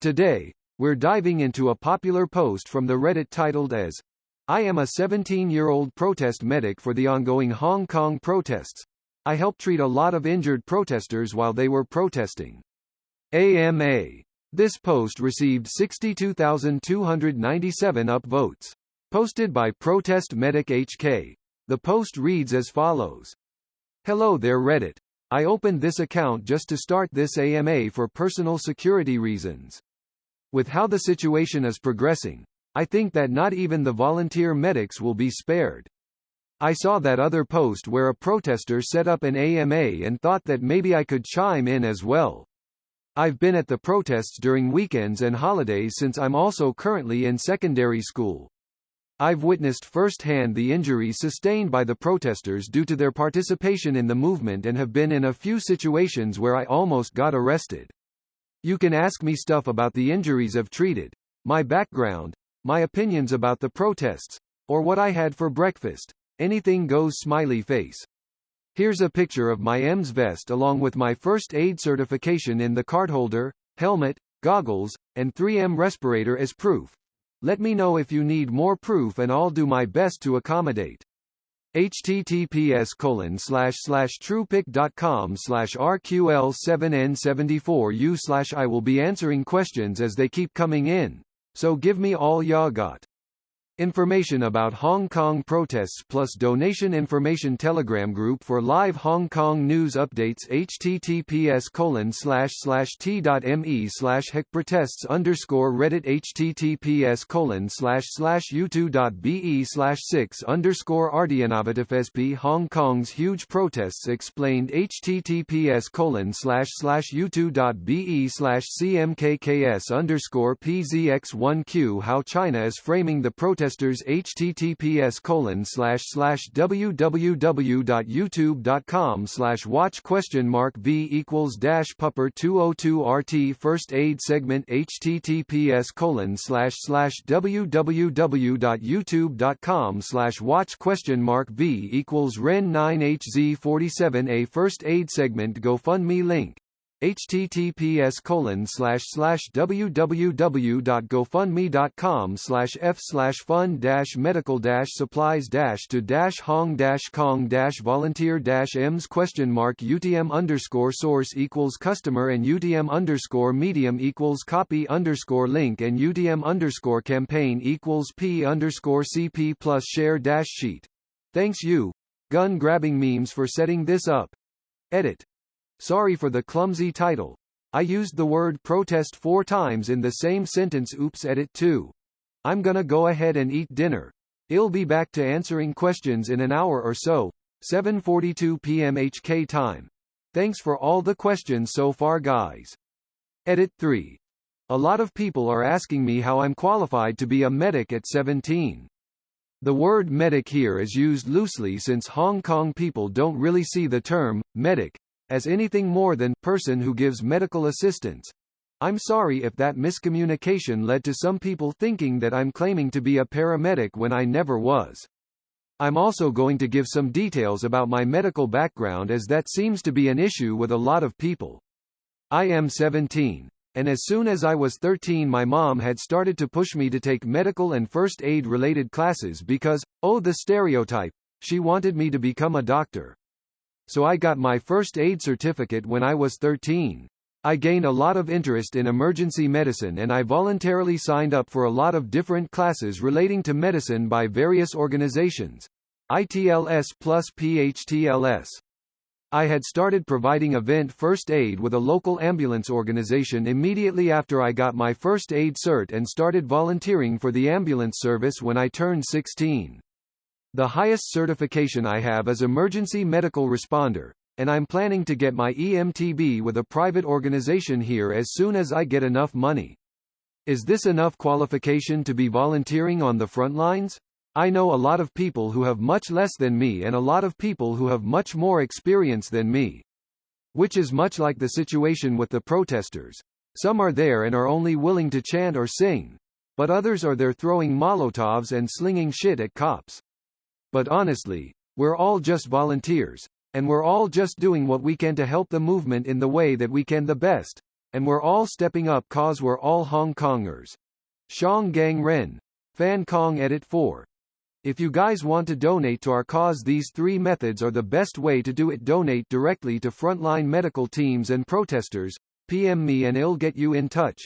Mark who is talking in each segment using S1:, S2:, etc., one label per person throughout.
S1: Today, we're diving into a popular post from the Reddit titled as, "I am a 17-year-old protest medic for the ongoing Hong Kong protests. I helped treat a lot of injured protesters while they were protesting." AMA. This post received 62,297 upvotes. Posted by ProtestMedicHK. The post reads as follows. "Hello there Reddit. I opened this account just to start this AMA for personal security reasons. With how the situation is progressing, I think that not even the volunteer medics will be spared. I saw that other post where a protester set up an AMA and thought that maybe I could chime in as well. I've been at the protests during weekends and holidays since I'm also currently in secondary school. I've witnessed firsthand the injuries sustained by the protesters due to their participation in the movement and have been in a few situations where I almost got arrested. You can ask me stuff about the injuries I've treated, my background, my opinions about the protests, or what I had for breakfast. Anything goes smiley face. Here's a picture of my EMS vest along with my first aid certification in the cardholder, helmet, goggles, and 3M respirator as proof. Let me know if you need more proof and I'll do my best to accommodate. https://truepic.com/rql7n74u/ I will be answering questions as they keep coming in, so give me all ya got. Information about Hong Kong protests plus donation information Telegram group for live Hong Kong news updates https://t.me/hecprotests_reddit https://youtube.be/6_rdinnovativesp Hong Kong's huge protests explained https://youtube.be/cmkks_pzx1q How China is framing the protesters https://www.youtube.com/watch?v=pupper202rt First aid segment https://www.youtube.com/watch?v=ren9hz47 A first aid segment GoFundMe link https://www.gofundme.com/f/fund-medical-supplies-to-hong-kong-volunteer-ms_source customer and UTM_medium=copy_link and UTM_campaign P_CP+share-sheet. Thanks you, gun grabbing memes for setting this up. Edit. Sorry for the clumsy title. I used the word protest 4 times in the same sentence. Oops, edit 2. I'm gonna go ahead and eat dinner. I'll be back to answering questions in an hour or so, 7:42 p.m. HK time. Thanks for all the questions so far guys. Edit 3. A lot of people are asking me how I'm qualified to be a medic at 17. The word medic here is used loosely since Hong Kong people don't really see the term medic as anything more than person who gives medical assistance. I'm sorry if that miscommunication led to some people thinking that I'm claiming to be a paramedic when I never was. I'm also going to give some details about my medical background as that seems to be an issue with a lot of people. I am 17. And as soon as I was 13 my mom had started to push me to take medical and first aid related classes because, oh the stereotype, she wanted me to become a doctor. So I got my first aid certificate when I was 13. I gained a lot of interest in emergency medicine and I voluntarily signed up for a lot of different classes relating to medicine by various organizations. ITLS plus PHTLS. I had started providing event first aid with a local ambulance organization immediately after I got my first aid cert and started volunteering for the ambulance service when I turned 16. The highest certification I have is Emergency Medical Responder, and I'm planning to get my EMTB with a private organization here as soon as I get enough money. Is this enough qualification to be volunteering on the front lines? I know a lot of people who have much less than me and a lot of people who have much more experience than me. Which is much like the situation with the protesters. Some are there and are only willing to chant or sing. But others are there throwing Molotovs and slinging shit at cops. But honestly, we're all just volunteers, and we're all just doing what we can to help the movement in the way that we can the best. And we're all stepping up cause we're all Hong Kongers. Shang Gang Ren. Fan Kong Edit 4. If you guys want to donate to our cause, these 3 methods are the best way to do it. Donate directly to frontline medical teams and protesters. PM me and I'll get you in touch.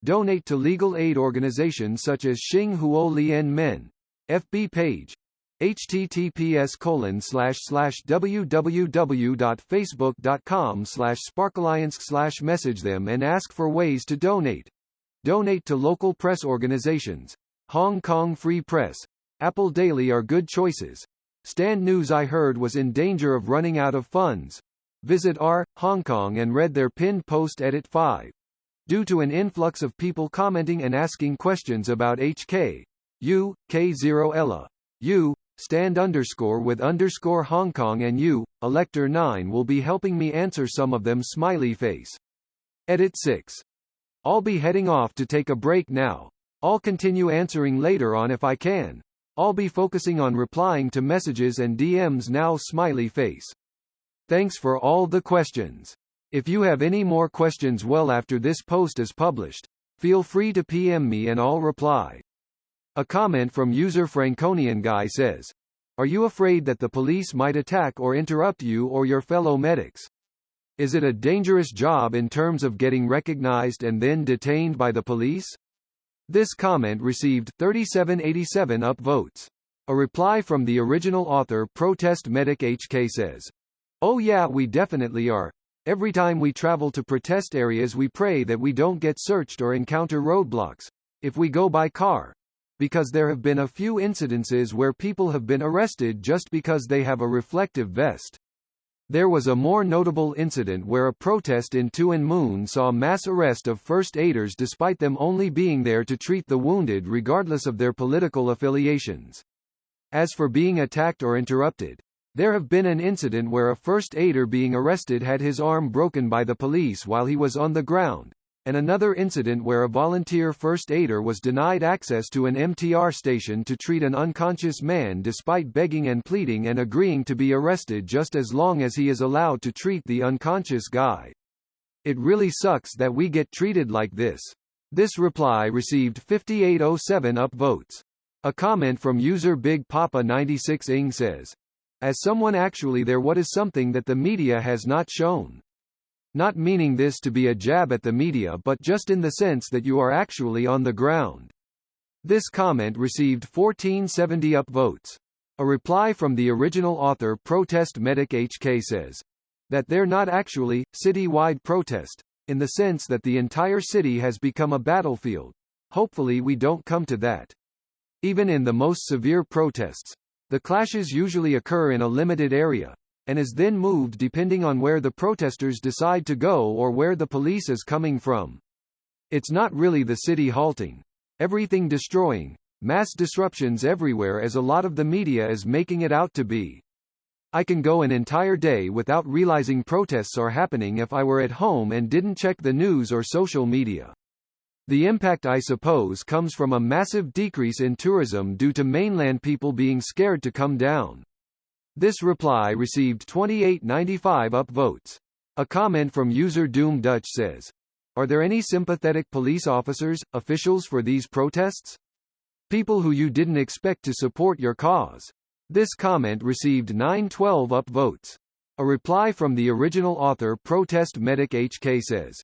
S1: Donate to legal aid organizations such as Xing Huo Lian Men. FB page. https://www.facebook.com/sparkalliance/message them and ask for ways to donate. Donate to local press organizations. Hong Kong Free Press. Apple Daily are good choices. Stand News I heard was in danger of running out of funds. Visit Hong Kong and read their pinned post. Edit 5. Due to an influx of people commenting and asking questions about HK. K0 Ella. Stand _ Hong Kong and Elector 9 will be helping me answer some of them. Smiley face. Edit 6. I'll be heading off to take a break now. I'll continue answering later on if I can. I'll be focusing on replying to messages and DMs now. Smiley face. Thanks for all the questions. If you have any more questions after this post is published, feel free to PM me and I'll reply. A comment from user Franconian Guy says, are you afraid that the police might attack or interrupt you or your fellow medics? Is it a dangerous job in terms of getting recognized and then detained by the police? This comment received 3787 upvotes. A reply from the original author ProtestMedicHK says, oh yeah, we definitely are. Every time we travel to protest areas we pray that we don't get searched or encounter roadblocks, if we go by car. Because there have been a few incidences where people have been arrested just because they have a reflective vest. There was a more notable incident where a protest in Tuen Mun saw mass arrest of first aiders despite them only being there to treat the wounded regardless of their political affiliations. As for being attacked or interrupted, there have been an incident where a first aider being arrested had his arm broken by the police while he was on the ground, and another incident where a volunteer first aider was denied access to an MTR station to treat an unconscious man despite begging and pleading and agreeing to be arrested just as long as he is allowed to treat the unconscious guy. It really sucks that we get treated like this. This reply received 5807 upvotes. A comment from user Big Papa 96 Ing says, as someone actually there, what is something that the media has not shown? Not meaning this to be a jab at the media but just in the sense that you are actually on the ground. This comment received 1470 upvotes. A reply from the original author ProtestMedicHK says, that they're not actually city-wide protest, in the sense that the entire city has become a battlefield. Hopefully we don't come to that. Even in the most severe protests, the clashes usually occur in a limited area, and is then moved depending on where the protesters decide to go or where the police is coming from. It's not really the city halting, everything destroying, mass disruptions everywhere as a lot of the media is making it out to be. I can go an entire day without realizing protests are happening if I were at home and didn't check the news or social media. The impact, I suppose, comes from a massive decrease in tourism due to mainland people being scared to come down. This reply received 2895 upvotes. A comment from user Doom Dutch says, are there any sympathetic police officers, officials for these protests? People who you didn't expect to support your cause. This comment received 912 upvotes. A reply from the original author ProtestMedicHK says,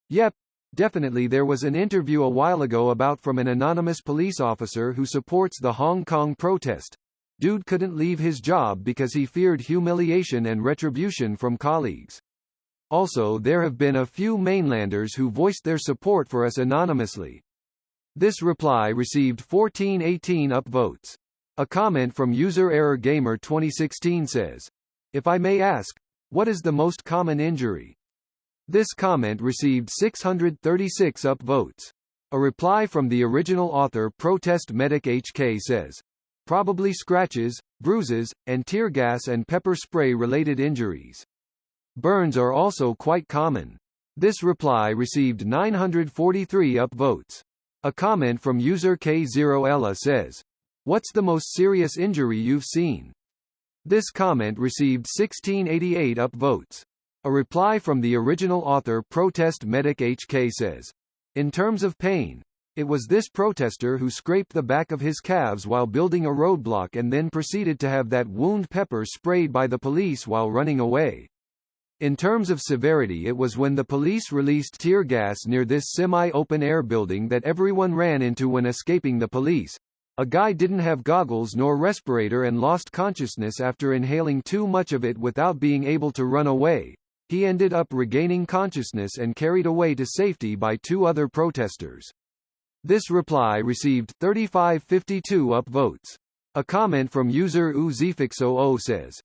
S1: yep, definitely there was an interview a while ago about from an anonymous police officer who supports the Hong Kong protest. Dude couldn't leave his job because he feared humiliation and retribution from colleagues. Also, there have been a few mainlanders who voiced their support for us anonymously. This reply received 1418 upvotes. A comment from user Error Gamer 2016 says, if I may ask, what is the most common injury? This comment received 636 upvotes. A reply from the original author ProtestMedicHK says, probably scratches, bruises, and tear gas and pepper spray related injuries. Burns are also quite common. This reply received 943 upvotes. A comment from user K0 Ella says, what's the most serious injury you've seen? This comment received 1688 upvotes. A reply from the original author ProtestMedicHK says, in terms of pain, it was this protester who scraped the back of his calves while building a roadblock and then proceeded to have that wound pepper sprayed by the police while running away. In terms of severity, it was when the police released tear gas near this semi-open-air building that everyone ran into when escaping the police. A guy didn't have goggles nor respirator and lost consciousness after inhaling too much of it without being able to run away. He ended up regaining consciousness and carried away to safety by two other protesters. This reply received 3552 upvotes. A comment from user uzifix00 says,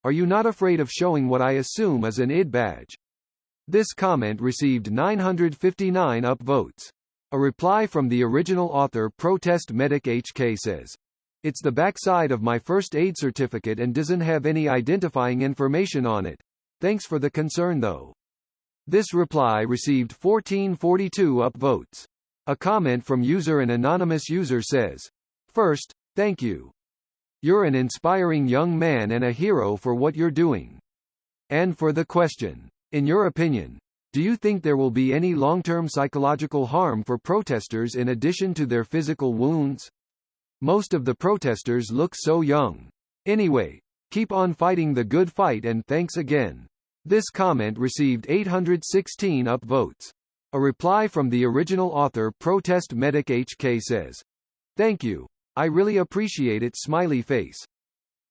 S1: "Are you not afraid of showing what I assume is an ID badge?" This comment received 959 upvotes. A reply from the original author ProtestMedicHK says, "It's the backside of my first aid certificate and doesn't have any identifying information on it. Thanks for the concern though." This reply received 1442 upvotes. A comment from user an anonymous user says, "First, thank you. You're an inspiring young man and a hero for what you're doing." And for the question, in your opinion, do you think there will be any long-term psychological harm for protesters in addition to their physical wounds? Most of the protesters look so young. Anyway, keep on fighting the good fight and thanks again. This comment received 816 upvotes. A reply from the original author ProtestMedicHK says, "Thank you. I really appreciate it, smiley face."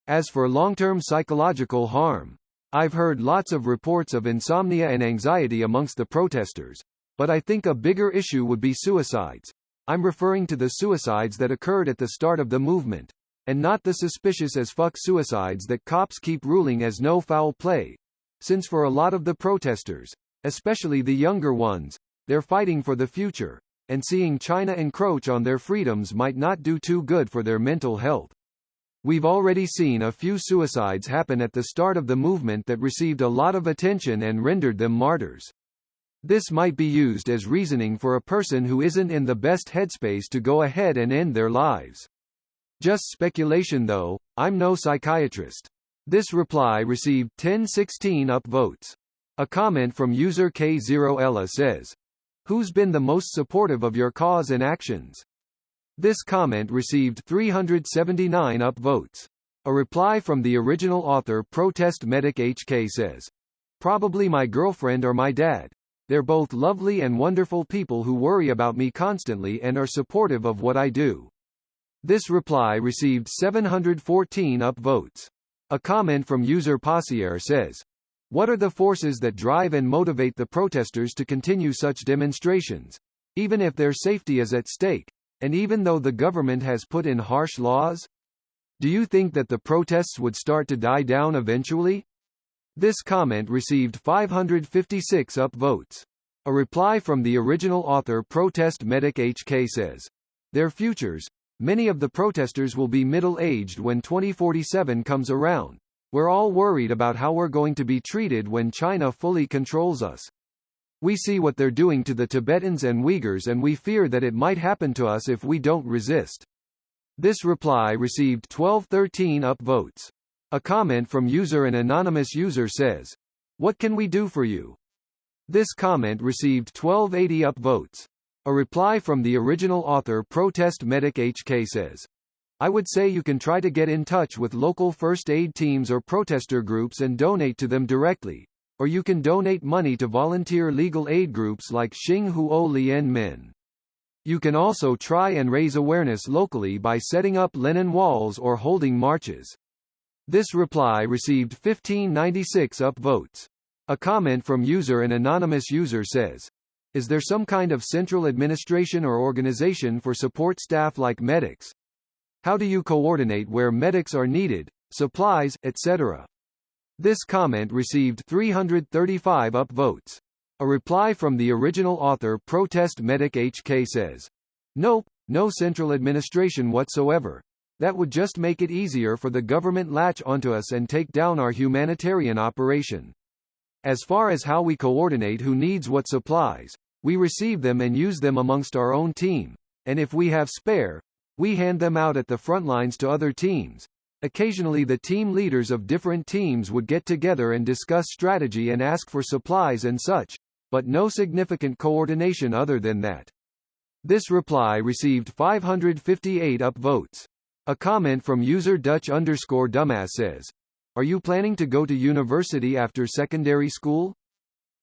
S1: As for long-term psychological harm, I've heard lots of reports of insomnia and anxiety amongst the protesters, but I think a bigger issue would be suicides. I'm referring to the suicides that occurred at the start of the movement, and not the suspicious as fuck suicides that cops keep ruling as no foul play. Since for a lot of the protesters, especially the younger ones, they're fighting for the future, and seeing China encroach on their freedoms might not do too good for their mental health. We've already seen a few suicides happen at the start of the movement that received a lot of attention and rendered them martyrs. This might be used as reasoning for a person who isn't in the best headspace to go ahead and end their lives. Just speculation though, I'm no psychiatrist. This reply received 1016 upvotes. A comment from user K0Ella says, "Who's been the most supportive of your cause and actions?" This comment received 379 upvotes. A reply from the original author ProtestMedicHK says, "Probably my girlfriend or my dad. They're both lovely and wonderful people who worry about me constantly and are supportive of what I do." This reply received 714 upvotes. A comment from user Passier says, "What are the forces that drive and motivate the protesters to continue such demonstrations, even if their safety is at stake, and even though the government has put in harsh laws? Do you think that the protests would start to die down eventually?" This comment received 556 upvotes. A reply from the original author ProtestMedicHK says, "Their futures. Many of the protesters will be middle-aged when 2047 comes around. We're all worried about how we're going to be treated when China fully controls us. We see what they're doing to the Tibetans and Uyghurs and we fear that it might happen to us if we don't resist." This reply received 1213 upvotes. A comment from user an anonymous user says, "What can we do for you?" This comment received 1280 upvotes. A reply from the original author ProtestMedicHK says, "I would say you can try to get in touch with local first aid teams or protester groups and donate to them directly. Or you can donate money to volunteer legal aid groups like Xing Huo Lien Min. You can also try and raise awareness locally by setting up linen walls or holding marches." This reply received 1596 upvotes. A comment from user an anonymous user says, "Is there some kind of central administration or organization for support staff like medics? How do you coordinate where medics are needed, supplies, etc.?" This comment received 335 upvotes. A reply from the original author ProtestMedicHK says, "Nope, no central administration whatsoever. That would just make it easier for the government latch onto us and take down our humanitarian operation. As far as how we coordinate who needs what supplies, we receive them and use them amongst our own team, and if we have spare, we hand them out at the front lines to other teams. Occasionally the team leaders of different teams would get together and discuss strategy and ask for supplies and such, but no significant coordination other than that. This reply received 558 upvotes. A comment from user Dutch_dumbass says, "Are you planning to go to university after secondary school?"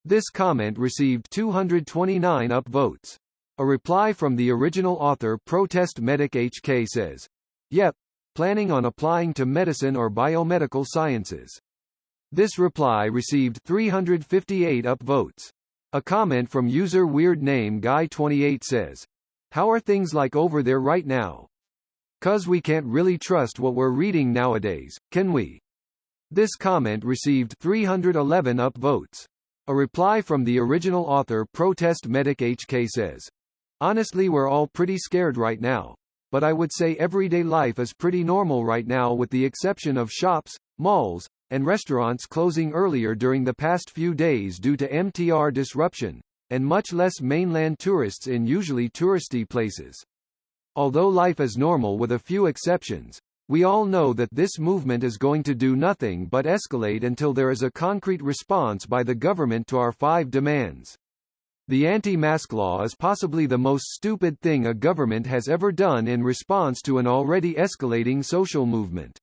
S1: This comment received 229 upvotes. A reply from the original author ProtestMedicHK says, "Yep, planning on applying to medicine or biomedical sciences." This reply received 358 upvotes. A comment from user WeirdNameGuy28 says, "How are things like over there right now? 'Cause we can't really trust what we're reading nowadays, can we?" This comment received 311 upvotes. A reply from the original author ProtestMedicHK says, "Honestly, we're all pretty scared right now. But I would say everyday life is pretty normal right now with the exception of shops, malls, and restaurants closing earlier during the past few days due to MTR disruption, and much less mainland tourists in usually touristy places. Although life is normal with a few exceptions, we all know that this movement is going to do nothing but escalate until there is a concrete response by the government to our 5 demands. The anti-mask law is possibly the most stupid thing a government has ever done in response to an already escalating social movement.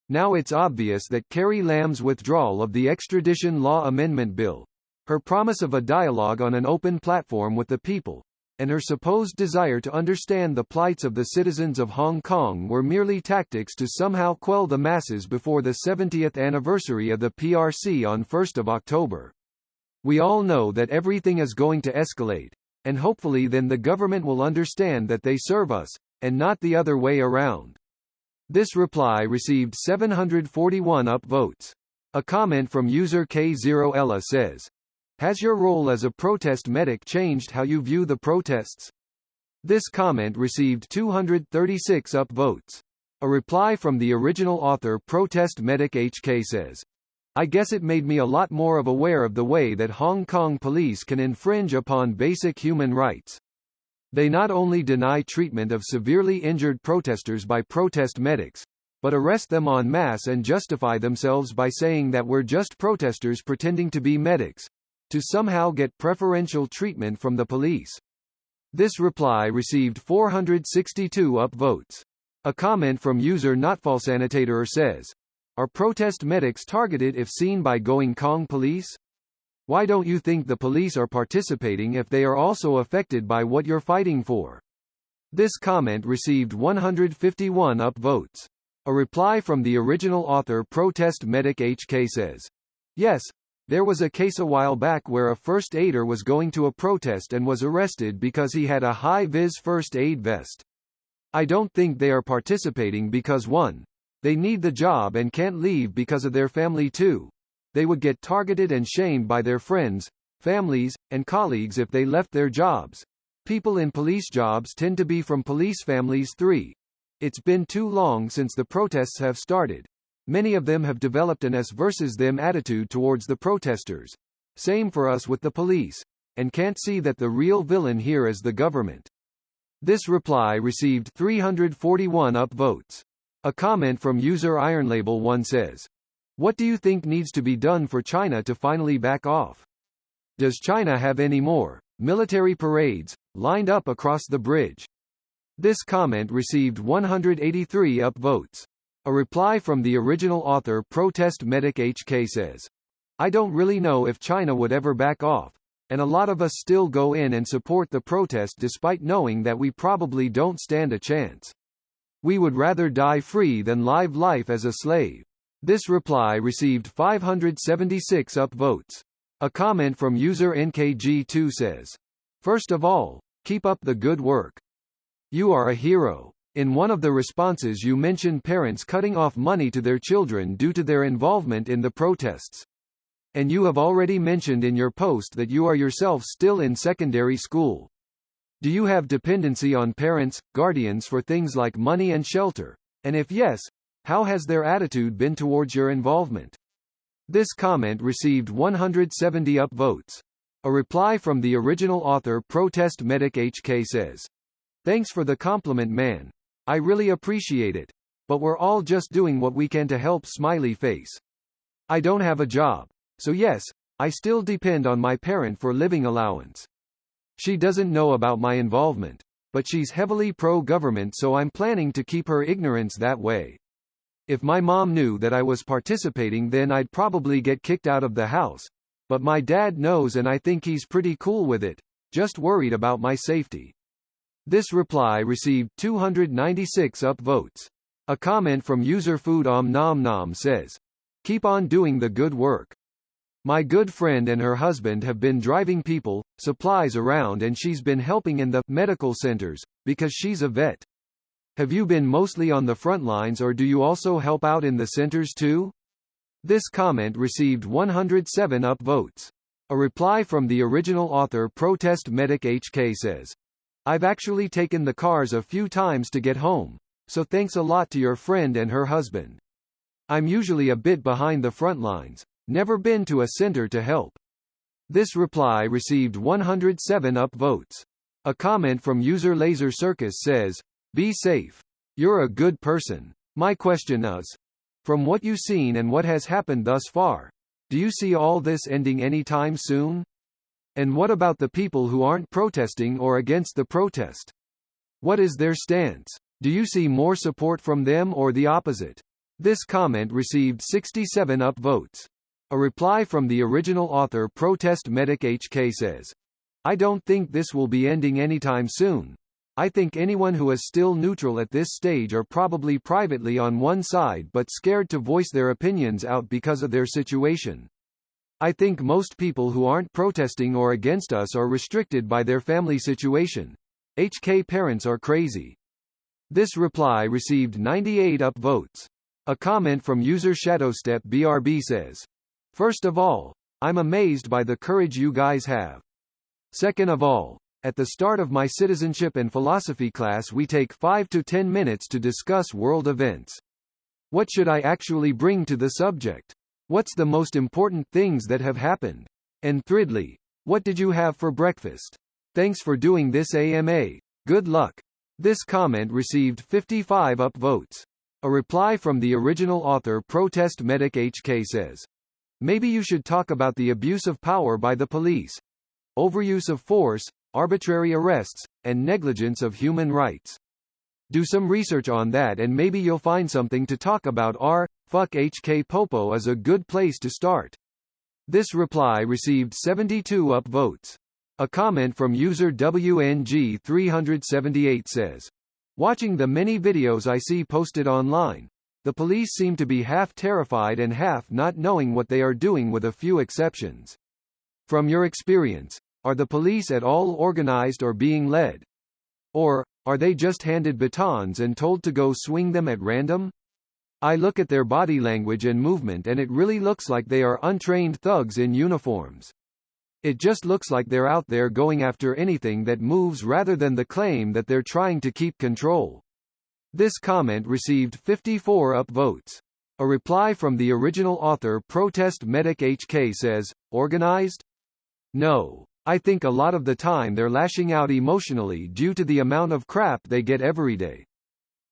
S1: Now it's obvious that Carrie Lam's withdrawal of the extradition law amendment bill, her promise of a dialogue on an open platform with the people, and her supposed desire to understand the plights of the citizens of Hong Kong were merely tactics to somehow quell the masses before the 70th anniversary of the PRC on 1st of October. We all know that everything is going to escalate, and hopefully then the government will understand that they serve us, and not the other way around." This reply received 741 upvotes. A comment from user K0Ella says, "Has your role as a protest medic changed how you view the protests?" This comment received 236 upvotes. A reply from the original author ProtestMedicHK says, "I guess it made me a lot more aware of the way that Hong Kong police can infringe upon basic human rights. They not only deny treatment of severely injured protesters by protest medics, but arrest them en masse and justify themselves by saying that we're just protesters pretending to be medics, to somehow get preferential treatment from the police." This reply received 462 upvotes. A comment from user NotFalsanitator says, "Are protest medics targeted if seen by Going Kong police? Why don't you think the police are participating if they are also affected by what you're fighting for?" This comment received 151 upvotes. A reply from the original author ProtestMedicHK says, "Yes, there was a case a while back where a first aider was going to a protest and was arrested because he had a high-vis first aid vest. I don't think they are participating because 1. They need the job and can't leave because of their family. 2. They would get targeted and shamed by their friends, families, and colleagues if they left their jobs. People in police jobs tend to be from police families. 3. It's been too long since the protests have started. Many of them have developed an us versus them attitude towards the protesters. Same for us with the police, and can't see that the real villain here is the government." This reply received 341 upvotes. A comment from user IronLabel1 says, "What do you think needs to be done for China to finally back off? Does China have any more military parades lined up across the bridge?" This comment received 183 upvotes. A reply from the original author ProtestMedicHK says, "I don't really know if China would ever back off, and a lot of us still go in and support the protest despite knowing that we probably don't stand a chance. We would rather die free than live life as a slave." This reply received 576 upvotes. A comment from user NKG2 says, "First of all, keep up the good work. You are a hero. In one of the responses you mentioned parents cutting off money to their children due to their involvement in the protests. And you have already mentioned in your post that you are yourself still in secondary school. Do you have dependency on parents, guardians for things like money and shelter? And if yes, how has their attitude been towards your involvement?" This comment received 170 upvotes. A reply from the original author ProtestMedicHK says, "Thanks for the compliment, man. I really appreciate it. but we're all just doing what we can to help smiley face. I don't have a job. So yes, I still depend on my parent for living allowance. She doesn't know about my involvement, but she's heavily pro-government, so I'm planning to keep her ignorance that way. If my mom knew that I was participating, then I'd probably get kicked out of the house. But my dad knows and I think he's pretty cool with it, just worried about my safety. This reply received 296 upvotes. A comment from user Food Nom Nom says, "Keep on doing the good work. My good friend and her husband have been driving people, supplies around, and she's been helping in the medical centers, because she's a vet. Have you been mostly on the front lines, or do you also help out in the centers too?" This comment received 107 upvotes. A reply from the original author ProtestMedicHK says, "I've actually taken the cars a few times to get home, so thanks a lot to your friend and her husband. I'm usually a bit behind the front lines, never been to a center to help." This reply received 107 upvotes. A comment from user Laser Circus says, "Be safe. You're a good person. My question is, from what you've seen and what has happened thus far, do you see all this ending anytime soon? And what about the people who aren't protesting or against the protest? What is their stance? Do you see more support from them or the opposite?" This comment received 67 upvotes. A reply from the original author ProtestMedicHK says, "I don't think this will be ending anytime soon. I think anyone who is still neutral at this stage are probably privately on one side but scared to voice their opinions out because of their situation. I think most people who aren't protesting or against us are restricted by their family situation. HK parents are crazy." This reply received 98 upvotes. A comment from user ShadowStepBRB says, "First of all, I'm amazed by the courage you guys have. Second of all, at the start of my citizenship and philosophy class we take 5 to 10 minutes to discuss world events. What should I actually bring to the subject? What's the most important things that have happened? And thirdly, what did you have for breakfast? Thanks for doing this AMA. Good luck." This comment received 55 upvotes. A reply from the original author ProtestMedicHK says, "Maybe you should talk about the abuse of power by the police, overuse of force, arbitrary arrests, and negligence of human rights. Do some research on that and maybe you'll find something to talk about. Fuck HK Popo is a good place to start." This reply received 72 upvotes. A comment from user WNG378 says, "Watching the many videos I see posted online, the police seem to be half terrified and half not knowing what they are doing with a few exceptions. From your experience, are the police at all organized or being led? Or, are they just handed batons and told to go swing them at random? I look at their body language and movement and it really looks like they are untrained thugs in uniforms. It just looks like they're out there going after anything that moves rather than the claim that they're trying to keep control." This comment received 54 upvotes. A reply from the original author ProtestMedicHK says, "Organized? No. I think a lot of the time they're lashing out emotionally due to the amount of crap they get every day.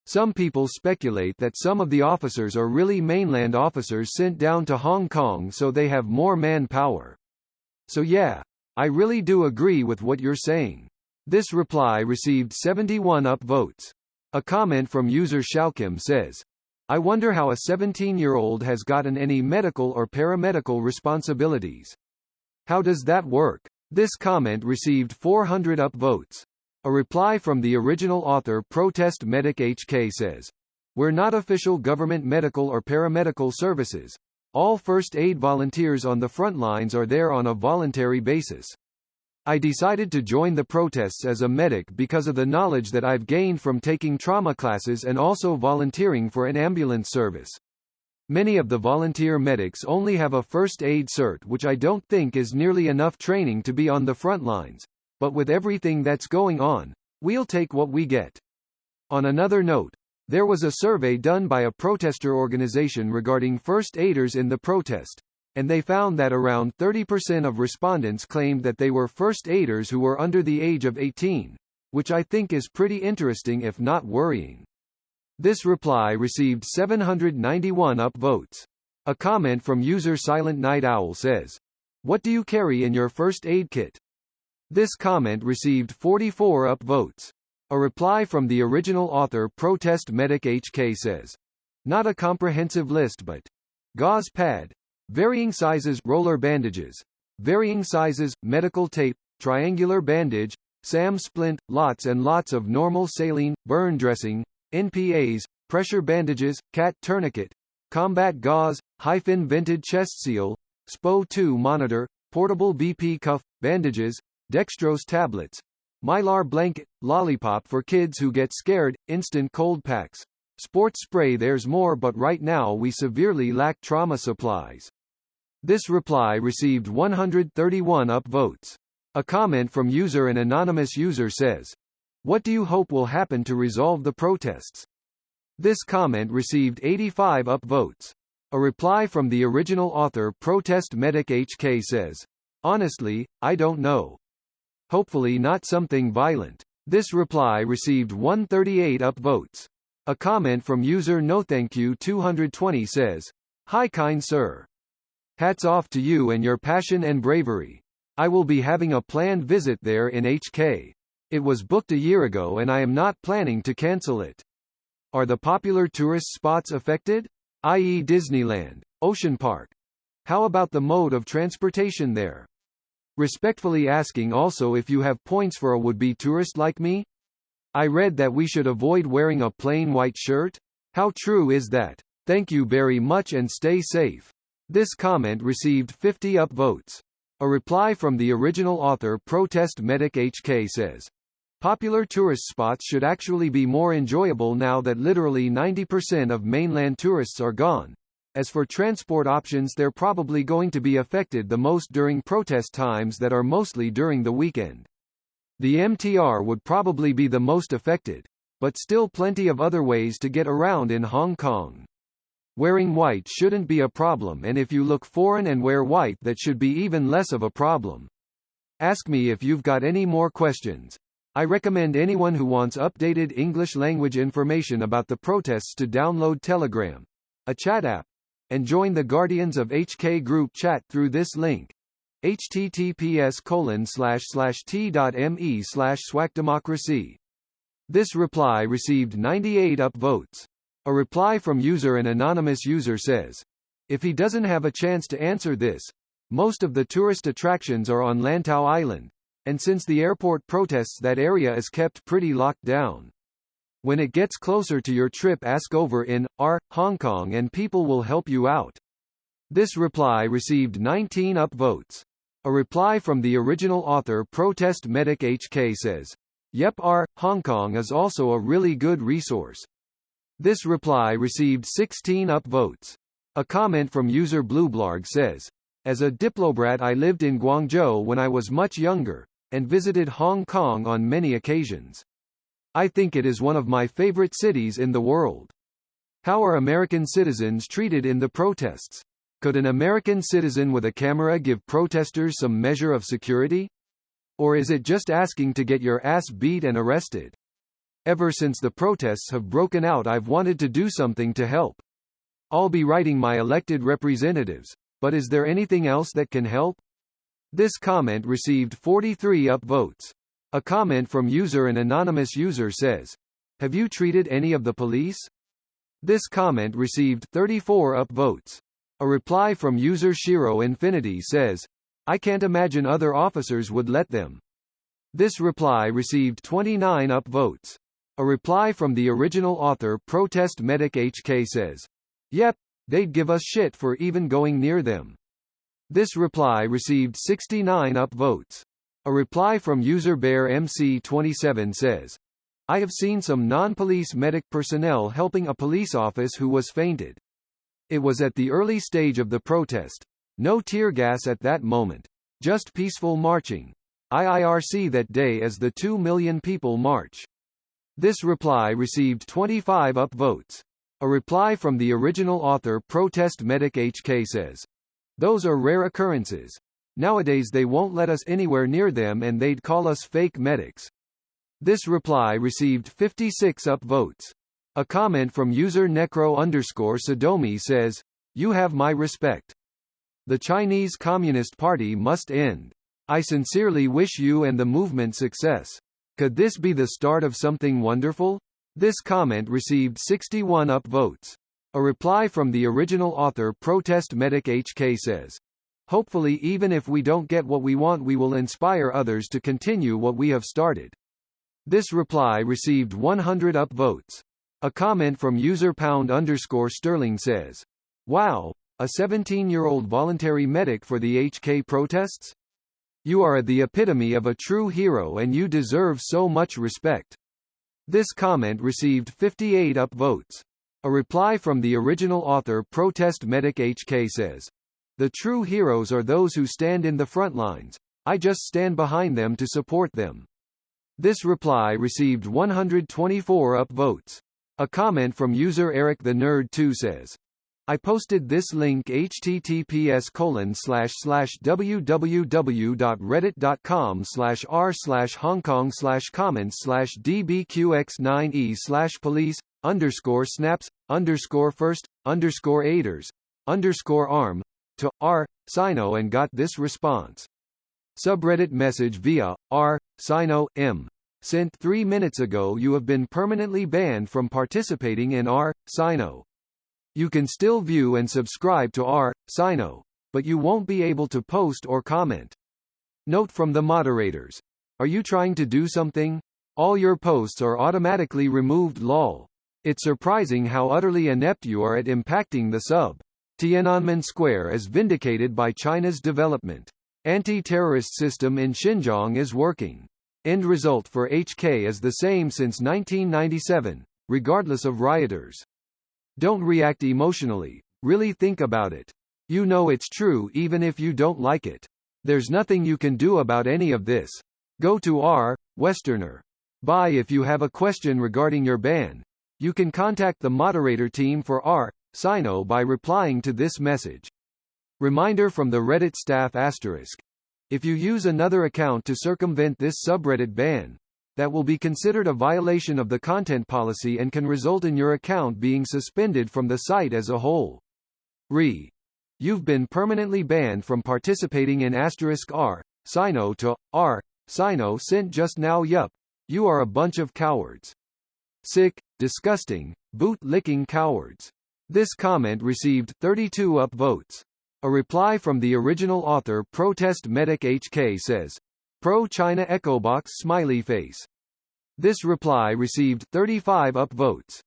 S1: Some people speculate that some of the officers are really mainland officers sent down to Hong Kong so they have more manpower. So yeah, I really do agree with what you're saying." This reply received 71 upvotes. A comment from user Shaukim says, "I wonder how a 17-year-old has gotten any medical or paramedical responsibilities. How does that work?" This comment received 400 upvotes. A reply from the original author ProtestMedicHK says, "We're not official government medical or paramedical services. All first aid volunteers on the front lines are there on a voluntary basis. I decided to join the protests as a medic because of the knowledge that I've gained from taking trauma classes and also volunteering for an ambulance service. Many of the volunteer medics only have a first aid cert, which I don't think is nearly enough training to be on the front lines, but with everything that's going on, we'll take what we get." On another note, there was a survey done by a protester organization regarding first aiders in the protest, and they found that around 30% of respondents claimed that they were first aiders who were under the age of 18, which I think is pretty interesting if not worrying. This reply received 791 upvotes. A comment from user Silent Night Owl says, "What do you carry in your first aid kit?" This comment received 44 upvotes. A reply from the original author ProtestMedicHK says, "Not a comprehensive list but gauze pad, varying sizes roller bandages, varying sizes medical tape, triangular bandage, SAM splint, lots and lots of normal saline, burn dressing, NPAs, pressure bandages, cat tourniquet, combat gauze, vented chest seal, SPO2 monitor, portable BP cuff, bandages, dextrose tablets, mylar blanket, lollipop for kids who get scared, instant cold packs, sports spray. There's more, but right now we severely lack trauma supplies." This reply received 131 upvotes. A comment from user An anonymous user says, "What do you hope will happen to resolve the protests?" This comment received 85 upvotes. A reply from the original author ProtestMedicHK says, "Honestly, I don't know. Hopefully not something violent." This reply received 138 upvotes. A comment from user NoThankYou220 says, "Hi kind sir. Hats off to you and your passion and bravery. I will be having a planned visit there in HK. It was booked a year ago and I am not planning to cancel it. Are the popular tourist spots affected? I.e. Disneyland, Ocean Park? How about the mode of transportation there? Respectfully asking also if you have points for a would-be tourist like me? I read that we should avoid wearing a plain white shirt. How true is that? Thank you very much and stay safe." This comment received 50 upvotes. A reply from the original author ProtestMedicHK says, "Popular tourist spots should actually be more enjoyable now that literally 90% of mainland tourists are gone. As for transport options, they're probably going to be affected the most during protest times that are mostly during the weekend. The MTR would probably be the most affected, but still plenty of other ways to get around in Hong Kong. Wearing white shouldn't be a problem, and if you look foreign and wear white, that should be even less of a problem. Ask me if you've got any more questions. I recommend anyone who wants updated English language information about the protests to download Telegram, a chat app, and join the Guardians of HK group chat through this link. https://t.me/swacdemocracy." This reply received 98 upvotes. A reply from user An anonymous user says, "If he doesn't have a chance to answer this, most of the tourist attractions are on Lantau Island, and since the airport protests, that area is kept pretty locked down. When it gets closer to your trip, ask over in Hong Kong and people will help you out." This reply received 19 upvotes. A reply from the original author ProtestMedicHK says, "Yep, Hong Kong is also a really good resource." This reply received 16 upvotes. A comment from user Blueblog says, "As a diplobrat, I lived in Guangzhou when I was much younger, and visited Hong Kong on many occasions. I think it is one of my favorite cities in the world. How are American citizens treated in the protests? Could an American citizen with a camera give protesters some measure of security? Or is it just asking to get your ass beat and arrested? Ever since the protests have broken out, I've wanted to do something to help. I'll be writing my elected representatives, but is there anything else that can help?" This comment received 43 upvotes. A comment from user An anonymous user says, "Have you treated any of the police?" This comment received 34 upvotes. A reply from user Shiro Infinity says, "I can't imagine other officers would let them." This reply received 29 upvotes. A reply from the original author ProtestMedicHK says, "Yep, they'd give us shit for even going near them." This reply received 69 upvotes. A reply from user BearMC27 says, "I have seen some non-police medic personnel helping a police officer who was fainted. It was at the early stage of the protest. No tear gas at that moment. Just peaceful marching. IIRC that day as the 2 million people march." This reply received 25 upvotes. A reply from the original author ProtestMedicHK says, "Those are rare occurrences. Nowadays they won't let us anywhere near them and they'd call us fake medics." This reply received 56 upvotes. A comment from user necro_Sodomi says, "You have my respect. The Chinese Communist Party must end. I sincerely wish you and the movement success. Could this be the start of something wonderful?" This comment received 61 upvotes. A reply from the original author ProtestMedicHK says, "Hopefully even if we don't get what we want we will inspire others to continue what we have started." This reply received 100 upvotes. A comment from user #_Sterling says, "Wow, a 17-year-old voluntary medic for the HK protests? You are the epitome of a true hero and you deserve so much respect." This comment received 58 upvotes. A reply from the original author ProtestMedicHK says, "The true heroes are those who stand in the front lines. I just stand behind them to support them." This reply received 124 upvotes. A comment from user Eric the Nerd 2 says, "I posted this link https://www.reddit.com/r/hongkong/comments/dbqx9e/police_aiders_arm to r/sino and got this response. Subreddit message via r/sino m. Sent 3 minutes ago. You have been permanently banned from participating in r/sino. You can still view and subscribe to r/sino, but you won't be able to post or comment. Note from the moderators. Are you trying to do something? All your posts are automatically removed lol. It's surprising how utterly inept you are at impacting the sub. Tiananmen Square is vindicated by China's development. Anti-terrorist system in Xinjiang is working. End result for HK is the same since 1997, regardless of rioters. Don't react emotionally, really think about it. You know it's true even if you don't like it. There's nothing you can do about any of this. Go to r/Westerner. Bye. If you have a question regarding your ban, you can contact the moderator team for r/sino by replying to this message. Reminder from the Reddit staff ***. If you use another account to circumvent this subreddit ban, that will be considered a violation of the content policy and can result in your account being suspended from the site as a whole. You've been permanently banned from participating in **r/sino to r/sino sent just now. Yup. You are a bunch of cowards. Sick, disgusting, boot-licking cowards. This comment received 32 upvotes. A reply from the original author ProtestMedicHK says, "Pro-China Echobox smiley face." This reply received 35 upvotes.